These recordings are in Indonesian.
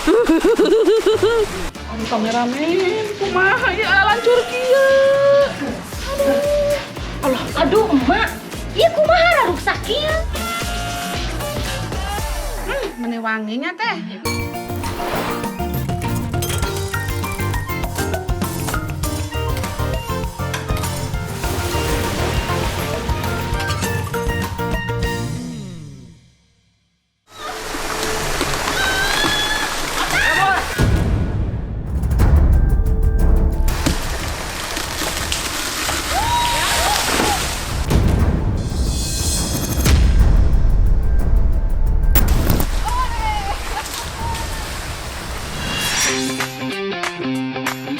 Aduh kameramen, kumaha ya lancur kieu. Aduh emak, iya kumaha rusak kieu. Meni wanginya teh.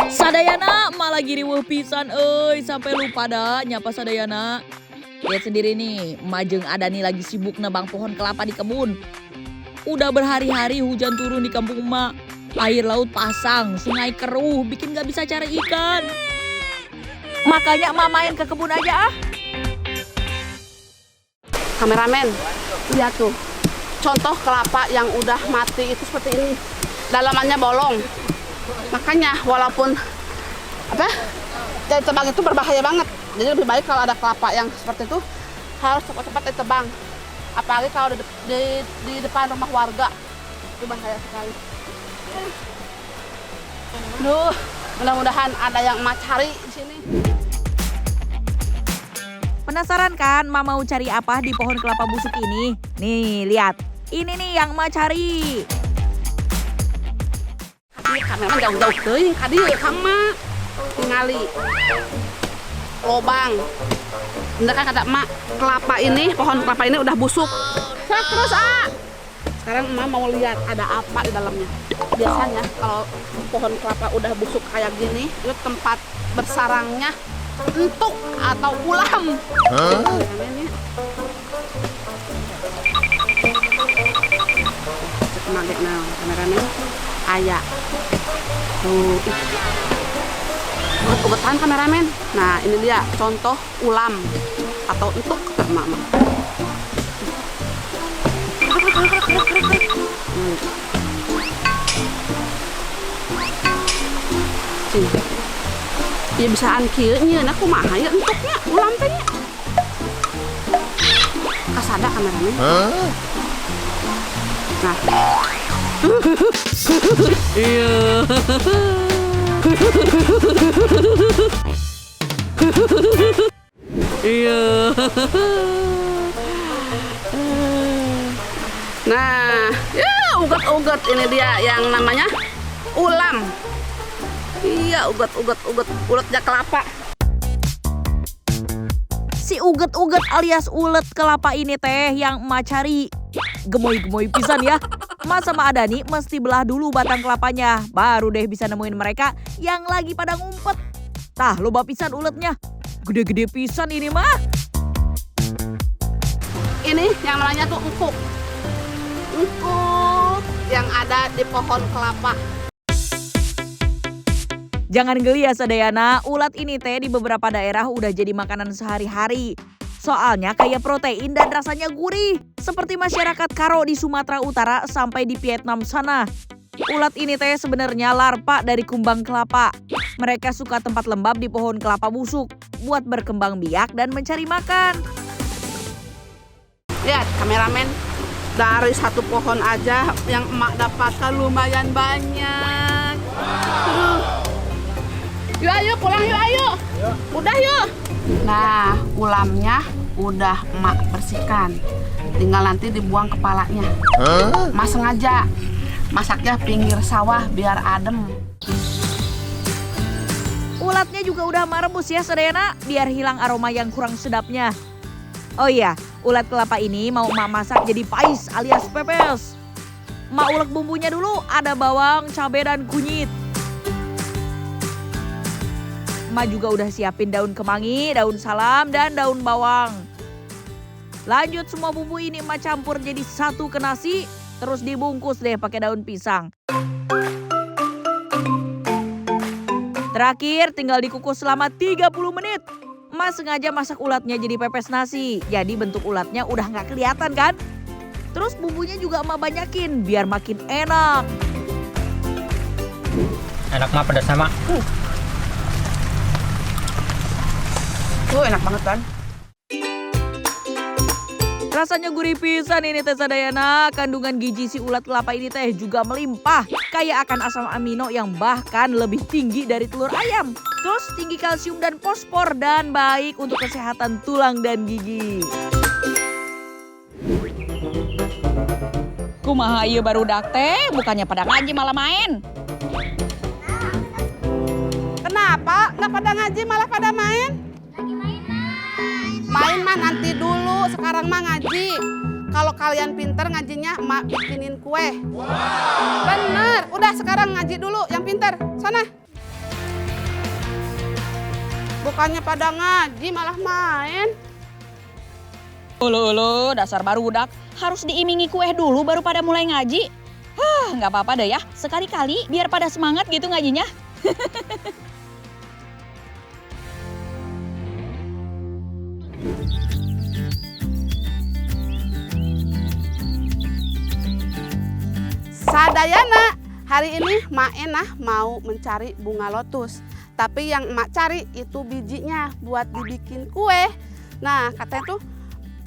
Sadayana malah giri riweuh pisan sampai lupa dah nyapa Sadayana. Lihat sendiri nih, Majeng Adani lagi sibuk nebang pohon kelapa di kebun. Udah berhari-hari hujan turun di kampung emak. Air laut pasang, sungai keruh, bikin gak bisa cari ikan. Makanya emak main ke kebun aja ah. Kameramen, lihat tuh. Contoh kelapa yang udah mati itu seperti ini. Dalamannya bolong. Makanya walaupun tebang itu berbahaya banget. Jadi lebih baik kalau ada kelapa yang seperti itu harus cepat-cepat ditebang. Apalagi kalau di depan rumah warga. Itu bahaya sekali. Duh, mudah-mudahan ada yang emak cari di sini. Penasaran kan emak mau cari apa di pohon kelapa busuk ini? Nih lihat, ini nih yang emak cari. Ini kameramen jauh-jauh teuing ka dieu ka emak. Tingali lobang. Bener kan kata emak, kelapa ini, pohon kelapa ini udah busuk. Terus sekarang emak mau lihat ada apa di dalamnya. Biasanya kalau pohon kelapa udah busuk kayak gini, itu tempat bersarangnya entuk atau ulam. Namanya. Cek kameramen aya. Tuh. Ubat-ubatan kameramen. Nah, ini dia contoh ulam atau entuk kata emak. Ya bisaan kieu nya nah kumaha ya entuknya ulam teh nya. Kasada kameramen. Nah. Iya. Iya. Nah, ya ugat-ugat ini dia yang namanya ulam. Iya, ugat uletnya kelapa. Si uget-uget alias ulet kelapa ini teh yang emak cari. Gemoy-gemoy pisan ya. Emak sama Adani mesti belah dulu batang kelapanya. Baru deh bisa nemuin mereka yang lagi pada ngumpet. Tah, loba pisan uletnya. Gede-gede pisan ini mah. Ini yang namanya tuh engkuk. Engkuk yang ada di pohon kelapa. Jangan geli ya Sadayana, ulat ini teh di beberapa daerah udah jadi makanan sehari-hari. Soalnya kaya protein dan rasanya gurih. Seperti masyarakat Karo di Sumatera Utara sampai di Vietnam sana. Ulat ini teh sebenarnya larva dari kumbang kelapa. Mereka suka tempat lembab di pohon kelapa busuk buat berkembang biak dan mencari makan. Lihat kameramen, dari satu pohon aja yang emak dapatkan lumayan banyak. Yuk ayo pulang yuk ayo. Udah yuk. Nah ulamnya udah emak bersihkan. Tinggal nanti dibuang kepalanya. Mas sengaja masaknya pinggir sawah biar adem. Ulatnya juga udah emak rebus ya Sadayana biar hilang aroma yang kurang sedapnya. Oh iya, ulat kelapa ini mau emak masak jadi pais alias pepes. Emak ulek bumbunya dulu, ada bawang, cabai dan kunyit. Emak juga udah siapin daun kemangi, daun salam, dan daun bawang. Lanjut semua bumbu ini emak campur jadi satu ke nasi, terus dibungkus deh pakai daun pisang. Terakhir tinggal dikukus selama 30 menit. Emak sengaja masak ulatnya jadi pepes nasi, jadi bentuk ulatnya udah nggak kelihatan kan? Terus bumbunya juga emak banyakin biar makin enak. Enak mah pedas sama. Enak banget kan? Rasanya gurih pisan ini teh sadayana. Kandungan gizi si ulat kelapa ini teh juga melimpah. Kaya akan asam amino yang bahkan lebih tinggi dari telur ayam. Terus tinggi kalsium dan fosfor dan baik untuk kesehatan tulang dan gigi. Kumaha ieu barudak teh, bukannya pada ngaji malah main. Kenapa? Nggak pada ngaji malah pada main? Main mah nanti dulu, sekarang mah ngaji. Kalau kalian pinter ngajinya, emak bikinin kue. Bener, udah sekarang ngaji dulu yang pinter. Sana. Bukannya pada ngaji malah main. Ulu, dasar barudak. Harus diimingi kue dulu baru pada mulai ngaji. Nggak apa-apa deh ya, sekali-kali biar pada semangat gitu ngajinya. Sadayana, hari ini Mak Enah mau mencari bunga lotus. Tapi yang Mak cari itu bijinya buat dibikin kue. Nah, katanya tuh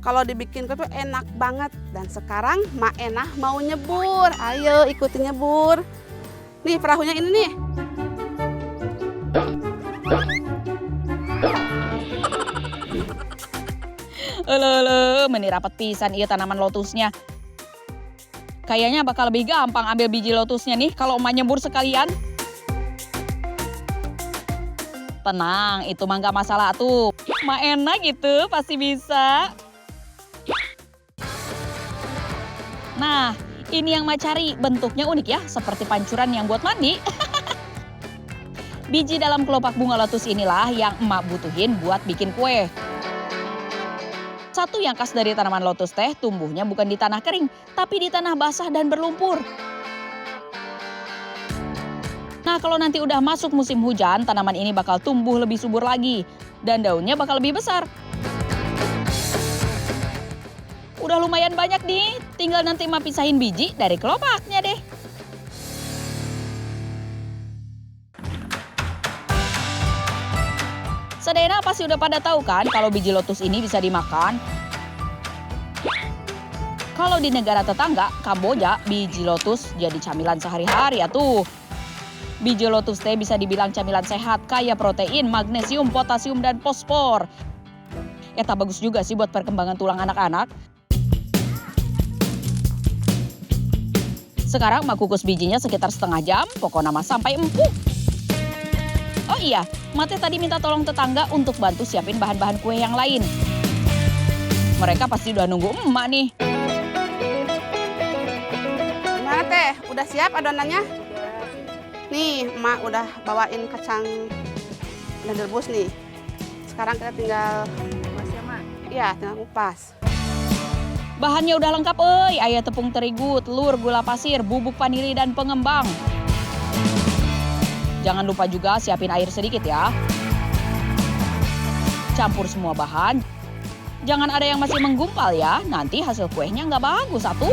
kalau dibikin kue tuh enak banget. Dan sekarang Mak Enah mau nyebur. Ayo ikutin nyebur. Nih perahunya ini nih. Meni rapet pisan ieu tanaman lotusnya. Kayaknya bakal lebih gampang ambil biji lotusnya nih kalau emak nyebur sekalian. Tenang, itu mah gak masalah tuh. Emak enak gitu, pasti bisa. Nah, ini yang emak cari. Bentuknya unik ya, seperti pancuran yang buat mandi. Biji dalam kelopak bunga lotus inilah yang emak butuhin buat bikin kue. Satu yang khas dari tanaman lotus teh tumbuhnya bukan di tanah kering, tapi di tanah basah dan berlumpur. Nah, kalau nanti udah masuk musim hujan, tanaman ini bakal tumbuh lebih subur lagi dan daunnya bakal lebih besar. Udah lumayan banyak nih, tinggal nanti emak pisahin biji dari kelopaknya deh. Sadayana pasti udah pada tahu kan kalau biji lotus ini bisa dimakan. Kalau di negara tetangga, Kamboja, biji lotus jadi camilan sehari-hari atuh. Biji lotus teh bisa dibilang camilan sehat, kaya protein, magnesium, potasium, dan fosfor. Eta bagus juga sih buat perkembangan tulang anak-anak. Sekarang emak kukus bijinya sekitar setengah jam, pokoknya mah sampai empuk. Oh iya, Mate tadi minta tolong tetangga untuk bantu siapin bahan-bahan kue yang lain. Mereka pasti udah nunggu emak nih. Gimana teh? Udah siap adonannya? Nih, emak udah bawain kacang dan rebus nih. Sekarang kita tinggal kupas ya, Mak? Iya, tinggal kupas. Bahannya udah lengkap aya tepung terigu, telur, gula pasir, bubuk vanili, dan pengembang. Jangan lupa juga siapin air sedikit ya. Campur semua bahan. Jangan ada yang masih menggumpal ya, nanti hasil kuenya nggak bagus atuh.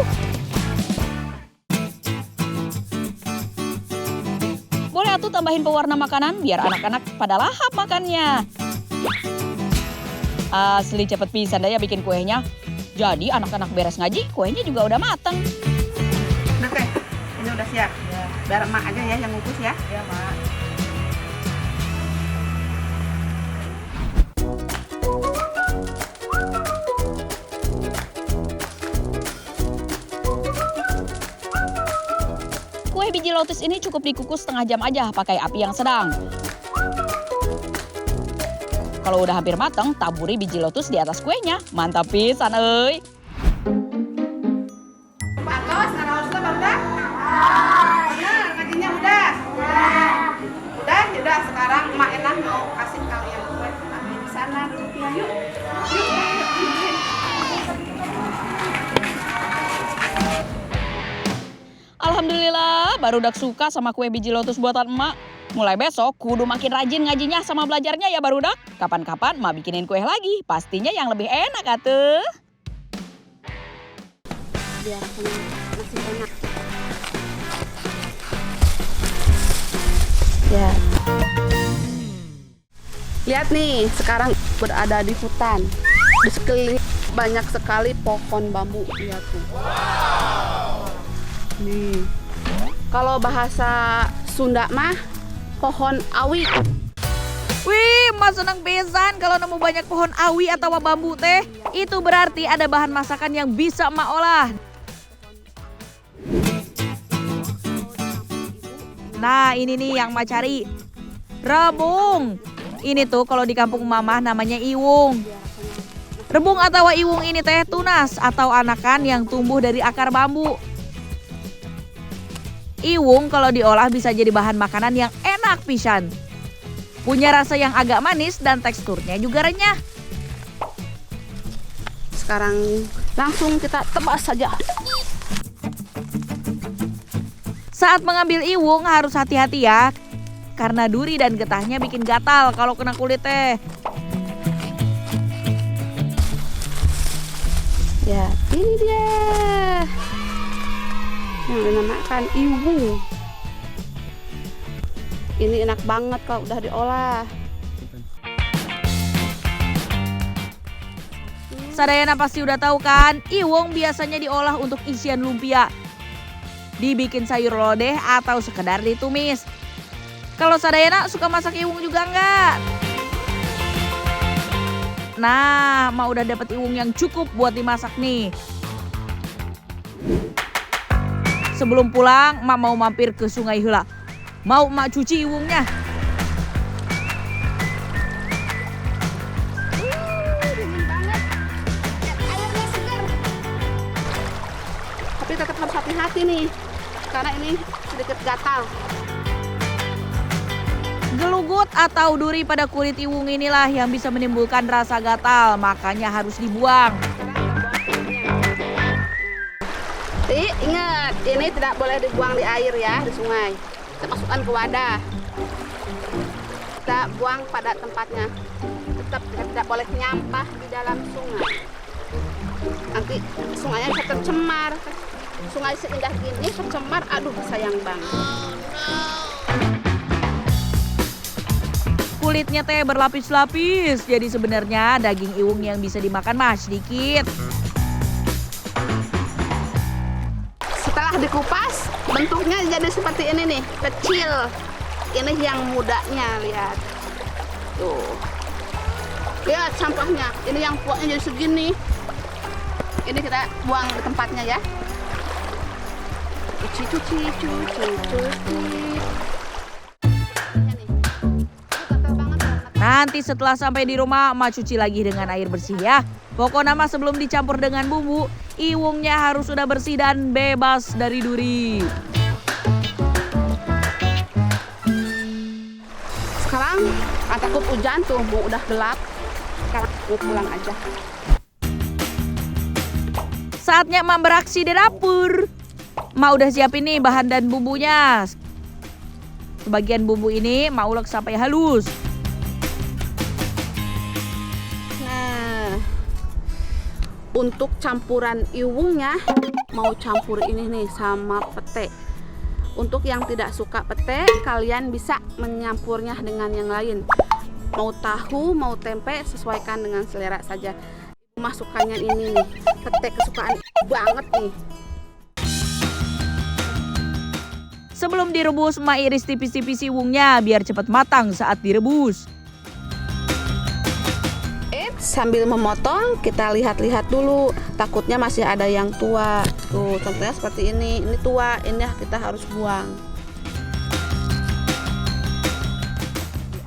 Boleh atuh tambahin pewarna makanan biar anak-anak pada lahap makannya. Asli cepet pisan deh ya bikin kuenya. Jadi anak-anak beres ngaji, kuenya juga udah mateng. Udah teh, ini udah siap. Ya. Biar emak aja ya yang ngukus ya. Ya, Mak. Kue biji lotus ini cukup dikukus setengah jam aja pakai api yang sedang. Kalau udah hampir matang, taburi biji lotus di atas kuenya. Mantap pisan euy. Pak Tos, ngaraosna barudak? Bener, ngajinya udah? Udah, yaudah sekarang emak Enah mau kasih kalian kue. Ambil di sana duduknya yuk. Alhamdulillah, barudak suka sama kue biji lotus buatan emak. Mulai besok, kudu makin rajin ngajinya sama belajarnya ya barudak. Kapan-kapan emak bikinin kue lagi, pastinya yang lebih enak atuh. Biar masih enak. Ya. Lihat nih, sekarang berada di hutan. Di sekeliling banyak sekali pohon bambu. Lihat tuh. Nih. Kalau bahasa Sunda mah pohon awi. Wih, Mas senang pisan kalau nemu banyak pohon awi atau bambu teh. Itu berarti ada bahan masakan yang bisa emak olah. Nah, ini nih yang emak cari. Rebung. Ini tuh kalau di kampung mamah namanya iwung. Rebung atau iwung ini teh tunas atau anakan yang tumbuh dari akar bambu. Iwung kalau diolah bisa jadi bahan makanan yang enak pisan. Punya rasa yang agak manis dan teksturnya juga renyah. Sekarang langsung kita tebas saja. Saat mengambil iwung harus hati-hati ya. Karena duri dan getahnya bikin gatal kalau kena kulit teh. Ya, ini dia. Yang dinamakan iwung. Ini enak banget kalau udah diolah. Sadayana pasti udah tahu kan, iwung biasanya diolah untuk isian lumpia. Dibikin sayur lodeh atau sekedar ditumis. Kalau Sadayana suka masak iwung juga enggak? Nah, Mak udah dapet iwung yang cukup buat dimasak nih. Sebelum pulang, Mak mau mampir ke sungai heula. Mau Mak cuci iwungnya. Dingin banget. Airnya segar. Tapi tetap harus hati-hati nih. Karena ini sedikit gatal. Gelugut atau duri pada kulit iwung inilah yang bisa menimbulkan rasa gatal, makanya harus dibuang. Ingat, ini tidak boleh dibuang di air ya, di sungai. Kita masukkan ke wadah. Kita buang pada tempatnya. Tetap kita tidak boleh nyampah di dalam sungai. Nanti sungainya bisa tercemar. Sungai seindah gini tercemar, aduh sayang banget. Kulitnya teh berlapis-lapis, jadi sebenarnya daging iwung yang bisa dimakan mah sedikit. Setelah dikupas, bentuknya jadi seperti ini nih, kecil. Ini yang mudanya, lihat. Tuh. Lihat sampahnya, ini yang kuatnya jadi segini. Ini kita buang ke tempatnya ya. Cuci. Nanti setelah sampai di rumah, Mak cuci lagi dengan air bersih ya. Pokoknya mah sebelum dicampur dengan bumbu, iwungnya harus sudah bersih dan bebas dari duri. Sekarang takut hujan tuh, mau udah gelap. Sekarang mau pulang aja. Saatnya Mak beraksi di dapur. Mak udah siapin nih bahan dan bumbunya. Sebagian bumbu ini Mak ulek sampai halus. Untuk campuran iwungnya mau campur ini nih sama pete. Untuk yang tidak suka pete, kalian bisa menyampurnya dengan yang lain. Mau tahu, mau tempe, sesuaikan dengan selera saja. Masukannya ini nih, pete kesukaan banget nih. Sebelum direbus, Mak iris tipis-tipis iwungnya biar cepat matang saat direbus. Sambil memotong, kita lihat-lihat dulu. Takutnya masih ada yang tua. Tuh, contohnya seperti ini. Ini tua, ini kita harus buang.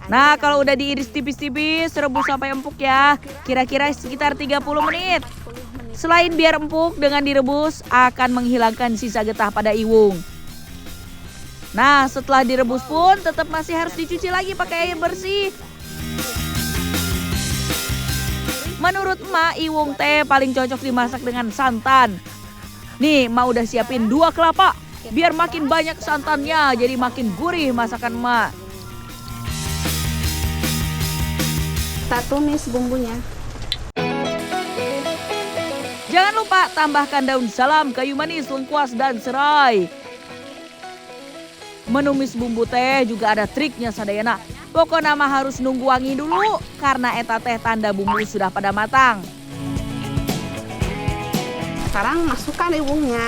Nah, kalau udah diiris tipis-tipis, rebus sampai empuk ya. Kira-kira sekitar 30 menit. Selain biar empuk, dengan direbus akan menghilangkan sisa getah pada iwung. Nah, setelah direbus pun tetap masih harus dicuci lagi pakai air bersih. Menurut Mak, iwung teh paling cocok dimasak dengan santan. Nih, Mak udah siapin 2 kelapa. Biar makin banyak santannya, jadi makin gurih masakan Mak. Kita tumis bumbunya. Jangan lupa tambahkan daun salam, kayu manis, lengkuas, dan serai. Menumis bumbu teh juga ada triknya sadayana. Pokoknya mah harus nunggu wangi dulu karena eta teh tanda bumbu sudah pada matang. Sekarang masukkan iwungnya.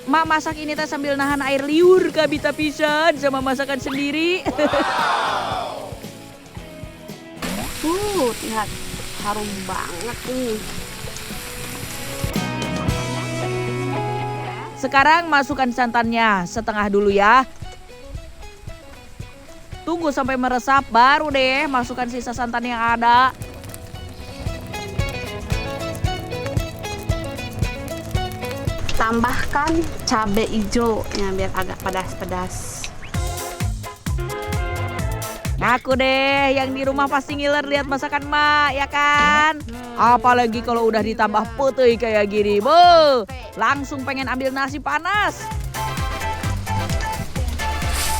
Mak masak ini teh sambil nahan air liur kabita pisan sama masakan sendiri. Lihat, harum banget nih. Sekarang masukkan santannya setengah dulu ya. Tunggu sampai meresap baru deh masukkan sisa santan yang ada. Tambahkan cabai hijaunya biar agak pedas-pedas. Aku deh yang di rumah pasti ngiler lihat masakan mak ya kan. Apalagi kalau udah ditambah putih kayak gini. Be, langsung pengen ambil nasi panas.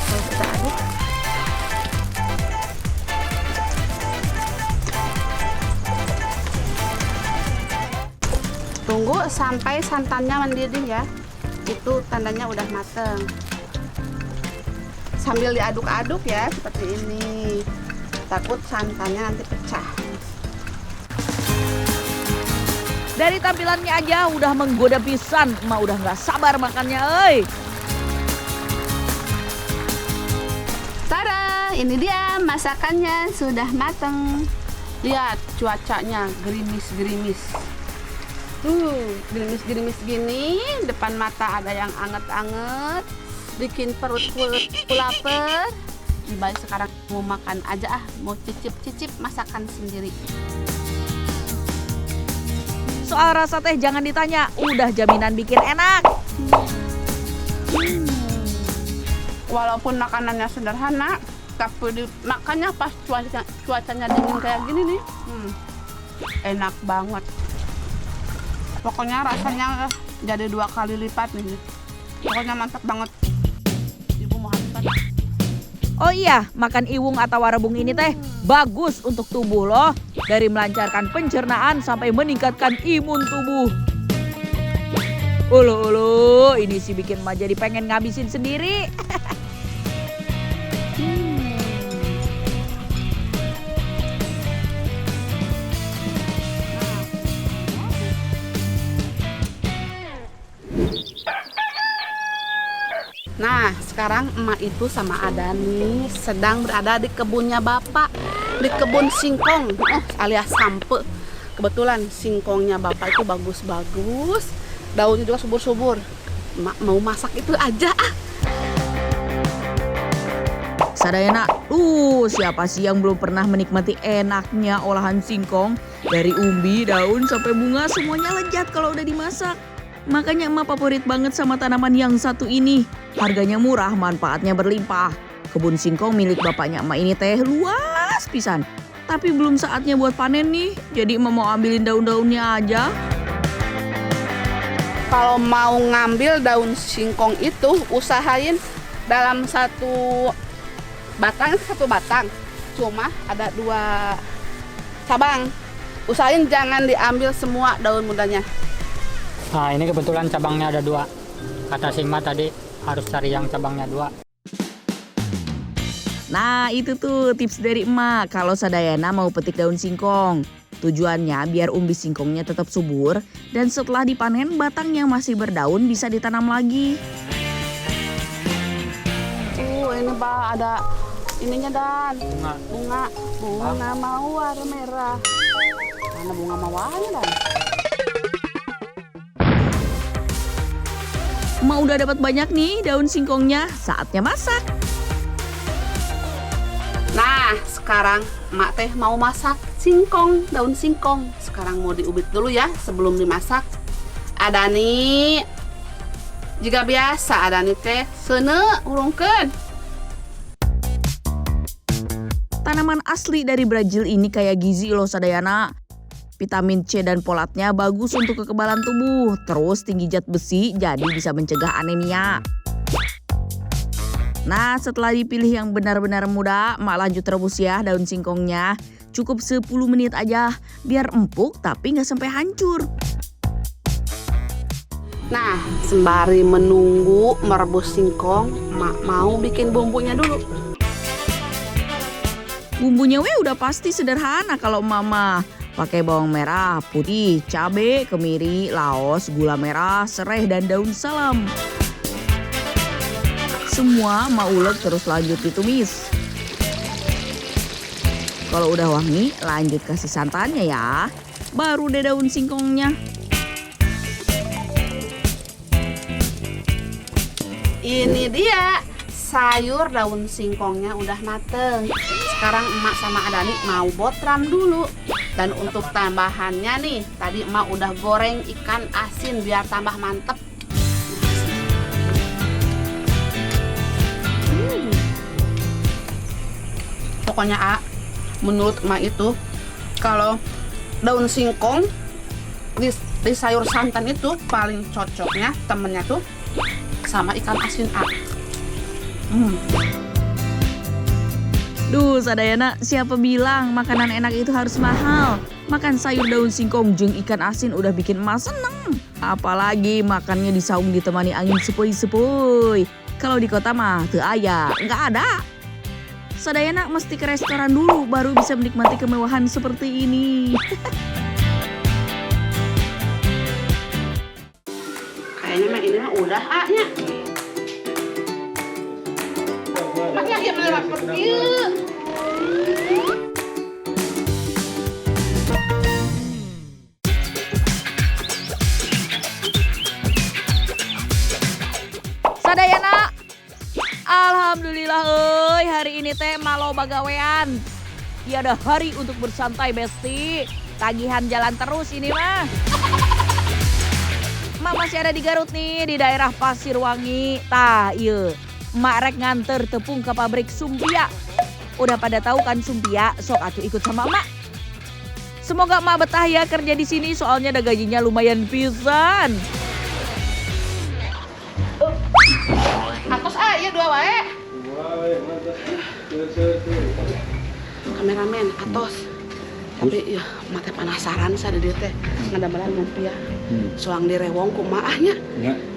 Kita aduk. Tunggu sampai santannya mendidih ya. Itu tandanya udah mateng. Sambil diaduk-aduk ya seperti ini. Takut santannya nanti pecah. Dari tampilannya aja udah menggoda pisan. Emak udah nggak sabar makannya, euy. Tada, ini dia masakannya sudah mateng. Lihat cuacanya gerimis-gerimis. Gerimis-gerimis gini, depan mata ada yang anget-anget. Bikin perut lapar. Baik sekarang mau makan aja mau cicip-cicip masakan sendiri. Soal rasa teh jangan ditanya, udah jaminan bikin enak. Walaupun makanannya sederhana, tapi makannya pas cuacanya dingin kayak gini nih, enak banget. Pokoknya rasanya jadi 2 kali lipat nih. Pokoknya mantap banget. Ibu mau habiskan. Oh iya, makan iwung atau rebung ini teh bagus untuk tubuh loh. Dari melancarkan pencernaan sampai meningkatkan imun tubuh. Ulu, ini sih bikin emak jadi pengen ngabisin sendiri. Nah, sekarang emak itu sama Adani sedang berada di kebunnya Bapak. Di kebun singkong, alias sampe. Kebetulan singkongnya Bapak itu bagus-bagus. Daunnya juga subur-subur. Emak mau masak itu aja Sadayana, siapa sih yang belum pernah menikmati enaknya olahan singkong? Dari umbi, daun, sampai bunga semuanya lezat kalau udah dimasak. Makanya emak favorit banget sama tanaman yang satu ini. Harganya murah, manfaatnya berlimpah. Kebun singkong milik bapaknya emak ini teh luas pisan. Tapi belum saatnya buat panen nih, jadi emak mau ambilin daun-daunnya aja. Kalau mau ngambil daun singkong itu, usahain dalam satu batang. Cuma ada 2 cabang. Usahain jangan diambil semua daun mudanya. Nah ini kebetulan cabangnya ada 2. Kata si Ma tadi harus cari yang cabangnya 2. Nah itu tuh tips dari emak kalau Sadayana mau petik daun singkong. Tujuannya biar umbi singkongnya tetap subur dan setelah dipanen batang yang masih berdaun bisa ditanam lagi. Ini Pak ada ininya Dan. Bunga. Bunga mawar merah. Mana bunga mawarnya Dan? Emak udah dapat banyak nih daun singkongnya, saatnya masak. Nah, sekarang emak teh mau masak singkong, daun singkong. Sekarang mau diubit dulu ya sebelum dimasak. Adani, jika biasa Adani teh seuneu urungkeun. Tanaman asli dari Brazil ini kayak gizi loh Sadayana. Vitamin C dan folatnya bagus untuk kekebalan tubuh. Terus tinggi zat besi jadi bisa mencegah anemia. Nah setelah dipilih yang benar-benar muda, emak lanjut rebus ya daun singkongnya. Cukup 10 menit aja biar empuk tapi nggak sampai hancur. Nah, sembari menunggu merebus singkong, Mak mau bikin bumbunya dulu. Bumbunya udah pasti sederhana kalau mama. Pakai bawang merah, putih, cabai, kemiri, laos, gula merah, serai, dan daun salam. Semua mau ulek terus lanjut ditumis. Kalau udah wangi, lanjut kasih santannya ya. Baru deh daun singkongnya. Ini dia sayur daun singkongnya udah mateng. Sekarang emak sama Adani mau botram dulu. Dan untuk tambahannya nih, tadi emak udah goreng ikan asin biar tambah mantep. Pokoknya menurut emak itu kalau daun singkong di sayur santan itu paling cocoknya temennya tuh sama ikan asin Duh Sadayana, siapa bilang makanan enak itu harus mahal? Makan sayur daun singkong jeung ikan asin udah bikin emak seneng. Apalagi makannya di saung ditemani angin sepoi-sepoi. Kalau di kota mah teu aya, nggak ada. Sadayana mesti ke restoran dulu baru bisa menikmati kemewahan seperti ini. Kayaknya mah ini mah udah nya. Makanya dia bener pergi. Sadayana, alhamdulillah hari ini teh malo bagawean. Tiada hari untuk bersantai besti. Tagihan jalan terus ini mah. Emak masih ada di Garut nih, di daerah Pasirwangi. Tah iya, emak rek nganter tepung ke pabrik sumpia. Udah pada tahu kan sumpia, sok atuh ikut sama emak. Semoga emak betah ya kerja di sini soalnya ada gajinya lumayan pisan. Atos ya dua wae. Kameramen atos. Tapi ya mate penasaran saya dia teh ngadambelan lumpia. Soang direwong ku maahnya.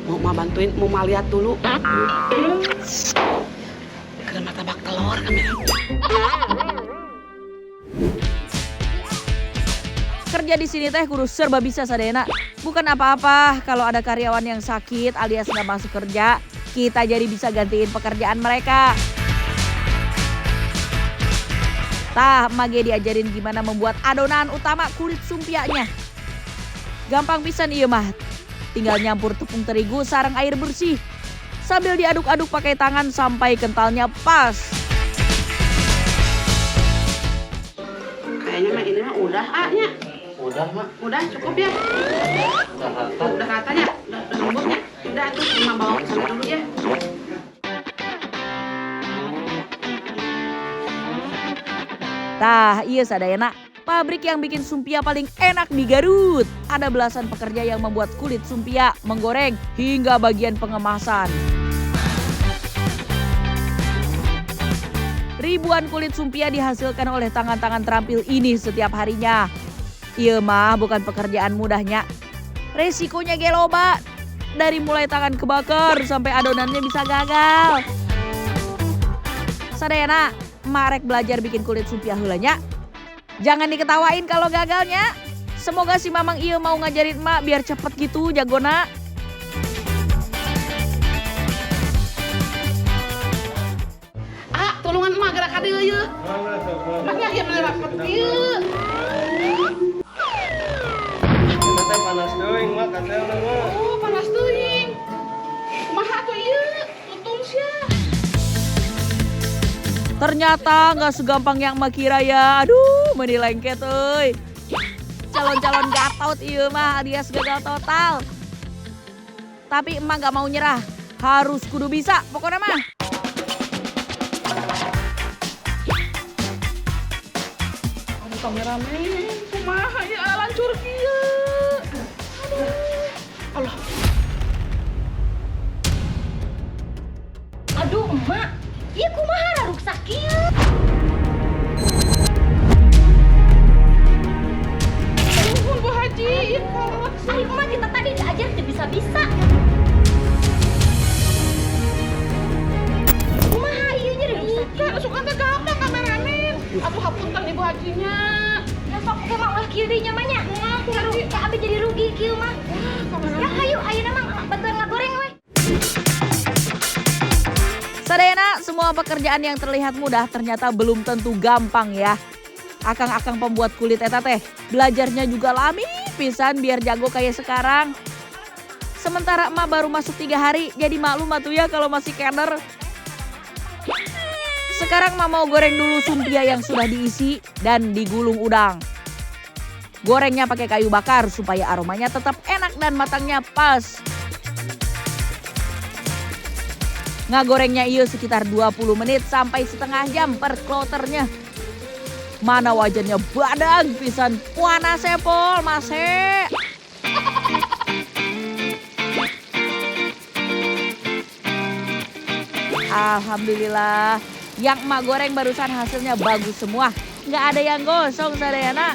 Mau ma bantuin, mau ma lihat dulu. Kena mata bak telur kameramen. Kerja di sini teh kudu serba bisa Sadayana. Bukan apa-apa kalau ada karyawan yang sakit alias nggak masuk kerja, kita jadi bisa gantiin pekerjaan mereka. Tah, Mage diajarin gimana membuat adonan utama kulit sumpianya. Gampang pisan ieu mah. Tinggal nyampur tepung terigu sareng air bersih. Sambil diaduk-aduk pakai tangan sampai kentalnya pas. Kayaknya mah ini mah udah nya. Udah mak, Udah cukup ya. udah rata. Udah ratanya, udah lembutnya. Udah tuh cuma bawa ke sana dulu ya. Tah, iya Sadayana. Pabrik yang bikin sumpia paling enak di Garut. Ada belasan pekerja yang membuat kulit sumpia, menggoreng, hingga bagian pengemasan. Ribuan kulit sumpia dihasilkan oleh tangan-tangan terampil ini setiap harinya. Iya mah bukan pekerjaan mudahnya. Resikonya geloba. Dari mulai tangan kebakar sampai adonannya bisa gagal. Sadayana, emak rek belajar bikin kulit sumpia heulanya. Jangan diketawain kalau gagalnya. Semoga si Mamang ieu mau ngajarin emak biar cepet gitu jagona. Tolongan emak gerak ka dieu ye. Makanya ieu bener pergi. Teh panas teuing mak katanya mah. Oh, panas teuing. Kumaha tuh ieu? Tutung sia. Ternyata nggak segampang yang emak kira ya. Aduh, meni lengket euy. Calon-calon gatot ieu mah alias gagal total. Tapi emak nggak mau nyerah. Harus kudu bisa pokoknya mah. Aduh kameramen, kumaha ya lancur kieu. Aduh. Allah. Aduh emak, iya kumaha rusak kieu. Nuhun Bu Haji, ieu kalot. Ayo emak kita tadi diajar teu bisa-bisa. didinya mah nya. Ka abi jadi rugi kieu mah. Ya hayu ayeuna mah bantuan ngagoreng we. Sadayana, semua pekerjaan yang terlihat mudah ternyata belum tentu gampang ya. Akang-akang pembuat kulit eta teh, belajarnya juga lami pisan biar jago kayak sekarang. Sementara emak baru masuk 3 hari, jadi maklum atuh ya kalau masih keder. Sekarang emak mau goreng dulu sumpia yang sudah diisi dan digulung udang. Gorengnya pakai kayu bakar supaya aromanya tetap enak dan matangnya pas. Ngagorengnya iya sekitar 20 menit sampai setengah jam per kloternya. Mana wajannya badag pisan panas sepol mase. Alhamdulillah, yang emak goreng barusan hasilnya bagus semua. Nggak ada yang gosong sadayana.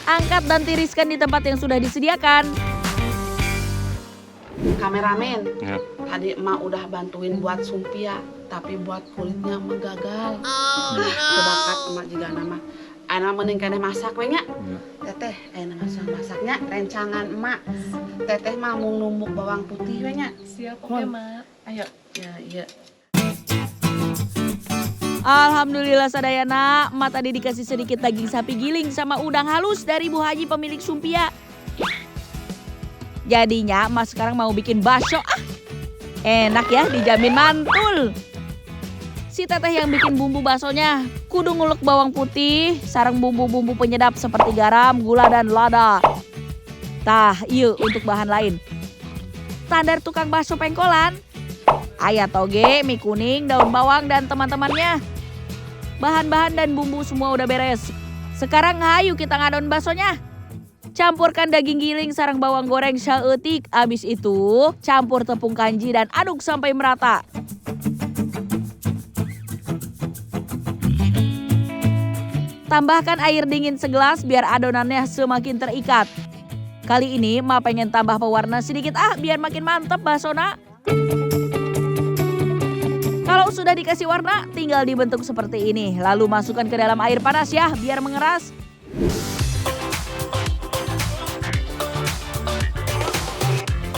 Angkat dan tiriskan di tempat yang sudah disediakan. Kameramen, Ya. tadi emak udah bantuin buat sumpia, tapi buat kulitnya emak gagal. Kebakat emak juga nama. Ayeuna mending keneh masak we nya. Teteh, ayeuna masaknya rencangan emak. Teteh mah mau numbuk bawang putih we nya. Siap oke, Mak. Ayo, ya iya. Alhamdulillah sadayana, emak tadi dikasih sedikit daging sapi giling sama udang halus dari Bu Haji pemilik sumpia. Jadinya emak sekarang mau bikin bakso. Enak ya, dijamin mantul. Si teteh yang bikin bumbu baksonya kudu ngulek bawang putih, sareng bumbu-bumbu penyedap seperti garam, gula, dan lada. Tah, iya untuk bahan lain. Standar tukang bakso pengkolan. Aya toge, mie kuning, daun bawang, dan teman-temannya. Bahan-bahan dan bumbu semua udah beres. Sekarang hayu kita ngadon baksonya. Campurkan daging giling sareng bawang goreng saeutik. Abis itu campur tepung kanji dan aduk sampai merata. Tambahkan air dingin segelas biar adonannya semakin terikat. Kali ini emak pengen tambah pewarna sedikit biar makin mantep baksona. Kalau sudah dikasih warna, tinggal dibentuk seperti ini. Lalu masukkan ke dalam air panas ya, biar mengeras.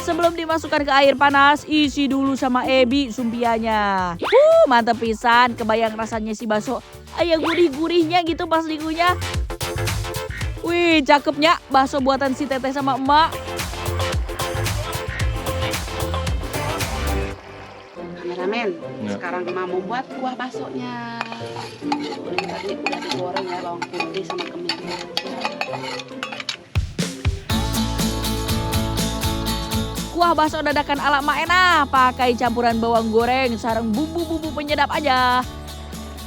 Sebelum dimasukkan ke air panas, isi dulu sama ebi sumpianya. Mantep pisan, kebayang rasanya si bakso. Aya gurih-gurihnya gitu pas dikunyah. Wih, cakepnya bakso buatan si teteh sama emak. Kameramen, Ya. sekarang emak mau buat kuah baksonya. Ini tadi udah digoreng ya bawang putih sama kemiri. Kuah bakso dadakan ala emak enak, pakai campuran bawang goreng sareng bumbu-bumbu penyedap aja.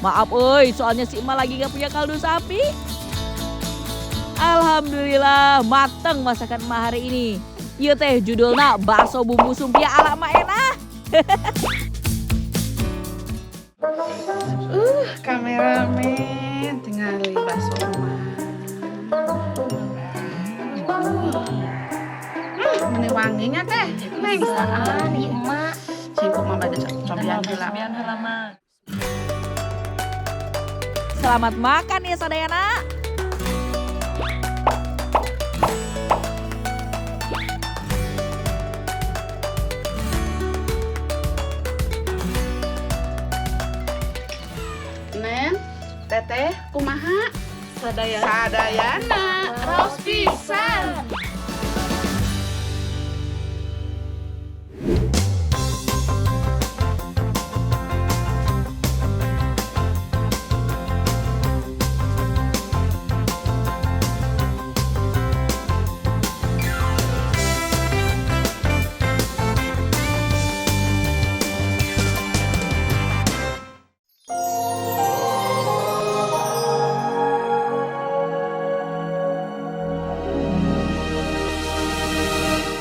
Maaf soalnya si emak lagi gak punya kaldu sapi. Alhamdulillah mateng masakan emak hari ini. Ieu teh judulna bakso bumbu sumpia ala emak enak. Kameramen, tinggal bakso emak. Ini wanginya teh, neng saan. Nih, Emak. Cingkuk mah bade cobian heula. Selamat makan ya sadayana. Nen, teteh, kumaha? Sadayana. Raos pisan.